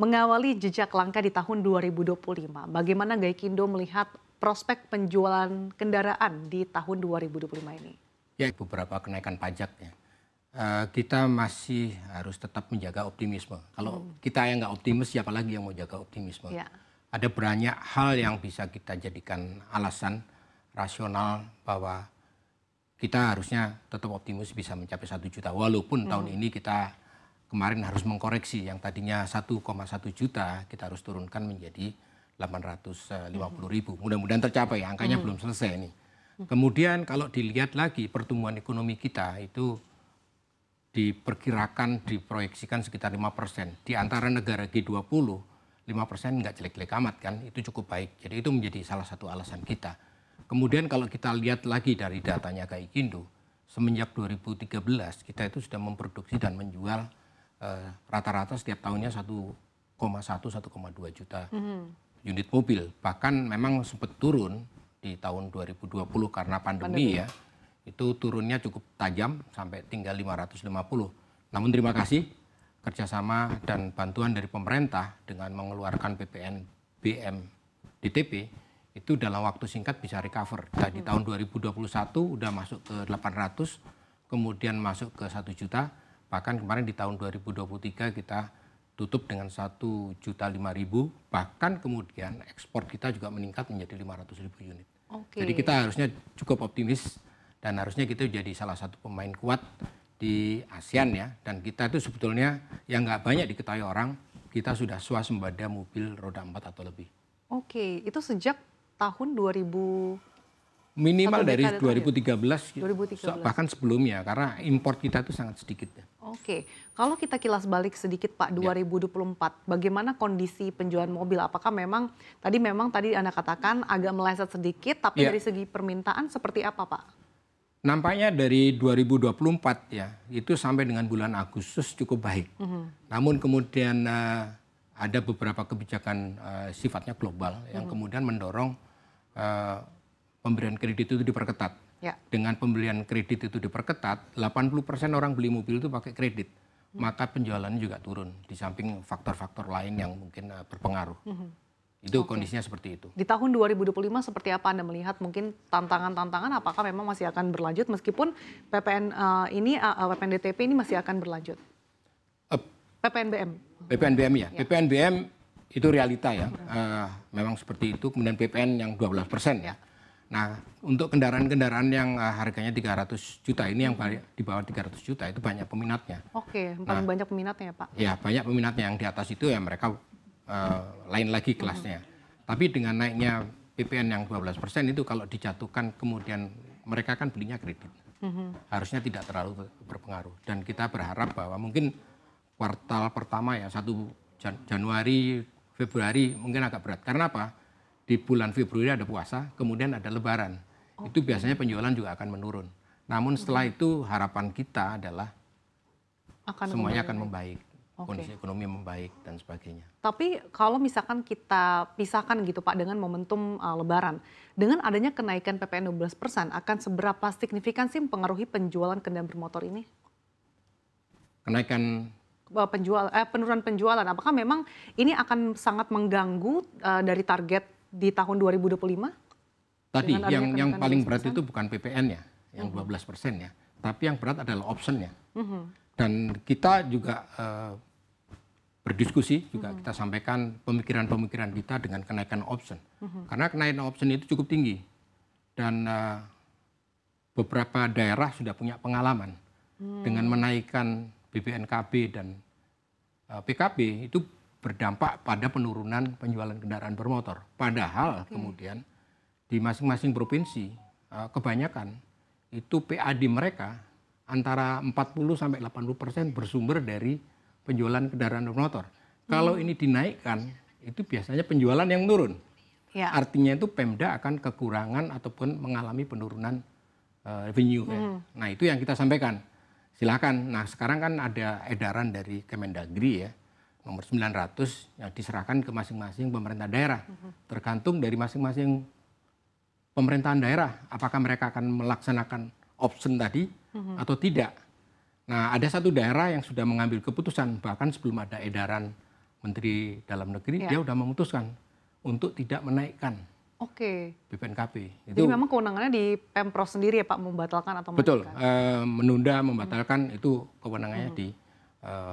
Mengawali jejak langka di tahun 2025, bagaimana Gaikindo melihat prospek penjualan kendaraan di tahun 2025 ini? Ya, beberapa kenaikan pajak ya. Kita masih harus tetap menjaga optimisme. Kalau kita yang nggak optimis, siapa lagi yang mau jaga optimisme? Ya. Ada banyak hal yang bisa kita jadikan alasan rasional bahwa kita harusnya tetap optimis bisa mencapai 1 juta. Walaupun tahun ini kita kemarin harus mengkoreksi yang tadinya 1,1 juta, kita harus turunkan menjadi 850.000. Mudah-mudahan tercapai, angkanya belum selesai nih. Kemudian kalau dilihat lagi pertumbuhan ekonomi kita itu diperkirakan, diproyeksikan sekitar 5%. Di antara negara G20, 5% nggak jelek-jelek amat kan, itu cukup baik. Jadi itu menjadi salah satu alasan kita. Kemudian kalau kita lihat lagi dari datanya Gaikindo, semenjak 2013 kita itu sudah memproduksi dan menjual rata-rata setiap tahunnya 1,1-1,2 juta unit mobil. Bahkan memang sempat turun di tahun 2020 karena pandemi ya. Itu turunnya cukup tajam sampai tinggal 550. Namun terima kasih kerjasama dan bantuan dari pemerintah dengan mengeluarkan PPNBM DTP itu dalam waktu singkat bisa recover. Di tahun 2021 udah masuk ke 800, kemudian masuk ke 1 juta. Bahkan kemarin di tahun 2023 kita tutup dengan 1.005.000, bahkan kemudian ekspor kita juga meningkat menjadi 500.000 unit. Jadi kita harusnya cukup optimis dan harusnya kita jadi salah satu pemain kuat di ASEAN ya. Dan kita itu sebetulnya yang nggak banyak diketahui orang, kita sudah swasembada mobil roda 4 atau lebih. Oke, itu sejak tahun 2000. Minimal dari 2013, bahkan sebelumnya, karena impor kita itu sangat sedikit. Oke, kalau kita kilas balik sedikit Pak, 2024, bagaimana kondisi penjualan mobil? Apakah memang tadi Anda katakan agak meleset sedikit, tapi dari segi permintaan seperti apa Pak? Nampaknya dari 2024 ya, itu sampai dengan bulan Agustus cukup baik. Namun kemudian ada beberapa kebijakan sifatnya global yang kemudian mendorong pemberian kredit itu diperketat. Ya. Dengan pembelian kredit itu diperketat, 80% orang beli mobil itu pakai kredit. Maka penjualannya juga turun, di samping faktor-faktor lain yang mungkin berpengaruh. Itu kondisinya seperti itu. Di tahun 2025 seperti apa Anda melihat mungkin tantangan-tantangan apakah memang masih akan berlanjut meskipun PPNDTP ini masih akan berlanjut? PPNBM ya. Ya. PPNBM itu realita ya. Memang seperti itu. Kemudian PPN yang 12% ya. Nah, untuk kendaraan-kendaraan yang harganya 300 juta ini yang di bawah 300 juta itu banyak peminatnya. Oke, paling banyak peminatnya ya Pak? Ya, banyak peminatnya. Yang di atas itu ya mereka lain lagi kelasnya. Tapi dengan naiknya PPN yang 12% itu kalau dijatuhkan kemudian mereka kan belinya kredit. Harusnya tidak terlalu berpengaruh. Dan kita berharap bahwa mungkin kuartal pertama ya 1 Januari, Februari mungkin agak berat. Karena apa? Di bulan Februari ada puasa, kemudian ada lebaran. Itu biasanya penjualan juga akan menurun. Namun setelah itu harapan kita adalah semuanya akan membaik. Kondisi ekonomi membaik dan sebagainya. Tapi kalau misalkan kita pisahkan gitu Pak dengan momentum lebaran. Dengan adanya kenaikan PPN 12%, akan seberapa signifikan sih mempengaruhi penjualan kendaraan bermotor ini? Kenaikan penurunan penjualan, apakah memang ini akan sangat mengganggu dari target di tahun 2025? Tadi yang paling berat itu bukan PPN ya, yang 12% ya, tapi yang berat adalah optionnya. Dan kita juga berdiskusi, juga kita sampaikan pemikiran-pemikiran kita dengan kenaikan option. Karena kenaikan option itu cukup tinggi dan beberapa daerah sudah punya pengalaman dengan menaikkan BPNKB dan PKB itu berdampak pada penurunan penjualan kendaraan bermotor. Padahal kemudian di masing-masing provinsi kebanyakan itu PAD mereka antara 40-80% bersumber dari penjualan kendaraan bermotor. Kalau ini dinaikkan, itu biasanya penjualan yang menurun. Ya. Artinya itu Pemda akan kekurangan ataupun mengalami penurunan revenue. Ya. Nah itu yang kita sampaikan. Silakan. Nah sekarang kan ada edaran dari Kemendagri ya. Nomor 900 yang diserahkan ke masing-masing pemerintah daerah. Tergantung dari masing-masing pemerintahan daerah. Apakah mereka akan melaksanakan option tadi atau tidak. Nah ada satu daerah yang sudah mengambil keputusan bahkan sebelum ada edaran Menteri Dalam Negeri, Ya. dia udah memutuskan untuk tidak menaikkan Oke. BPNKB. Jadi memang kewenangannya di Pemprov sendiri ya Pak, membatalkan atau betul, menaikkan? menunda, membatalkan itu kewenangannya di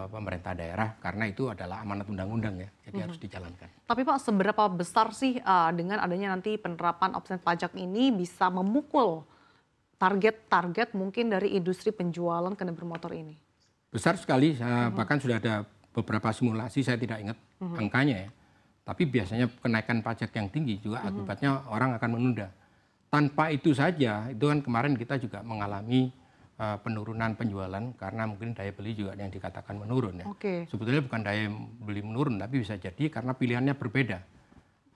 pemerintah daerah karena itu adalah amanat undang-undang ya, jadi harus dijalankan. Tapi Pak, seberapa besar sih dengan adanya nanti penerapan opsi pajak ini bisa memukul target-target mungkin dari industri penjualan kendaraan bermotor ini? Besar sekali, bahkan sudah ada beberapa simulasi, saya tidak ingat angkanya ya. Tapi biasanya kenaikan pajak yang tinggi juga akibatnya orang akan menunda. Tanpa itu saja, itu kan kemarin kita juga mengalami penurunan penjualan karena mungkin daya beli juga yang dikatakan menurun ya. Oke. Sebetulnya bukan daya beli menurun, tapi bisa jadi karena pilihannya berbeda.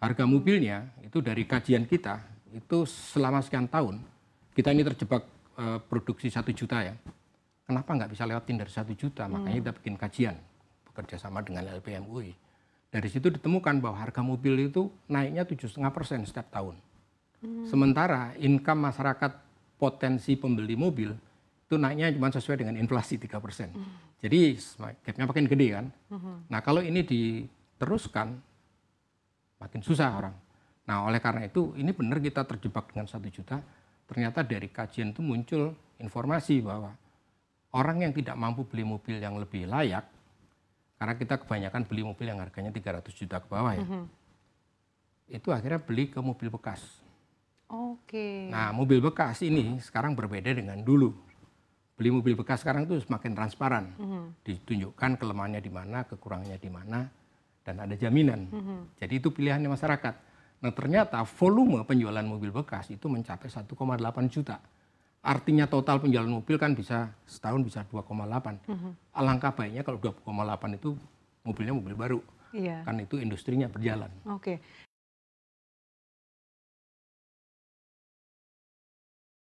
Harga mobilnya itu dari kajian kita, itu selama sekian tahun, kita ini terjebak produksi 1 juta ya. Kenapa nggak bisa lewatin dari 1 juta? Makanya kita bikin kajian, bekerja sama dengan LPM UI. Dari situ ditemukan bahwa harga mobil itu naiknya 7,5% setiap tahun. Sementara income masyarakat potensi pembeli mobil itu naiknya cuma sesuai dengan inflasi 3%. Jadi gapnya makin gede kan. Nah kalau ini diteruskan makin susah orang. Nah oleh karena itu ini benar kita terjebak dengan 1 juta. Ternyata dari kajian itu muncul informasi bahwa orang yang tidak mampu beli mobil yang lebih layak, karena kita kebanyakan beli mobil yang harganya 300 juta ke bawah ya, itu akhirnya beli ke mobil bekas. Oke. Nah mobil bekas ini sekarang berbeda dengan dulu. Beli mobil bekas sekarang itu semakin transparan, ditunjukkan kelemahannya di mana, kekurangannya di mana, dan ada jaminan. Jadi itu pilihannya masyarakat. Nah ternyata volume penjualan mobil bekas itu mencapai 1,8 juta. Artinya total penjualan mobil kan bisa setahun bisa 2,8. Alangkah baiknya kalau 2,8 itu mobilnya mobil baru. Iya. Kan itu industrinya berjalan. Oke.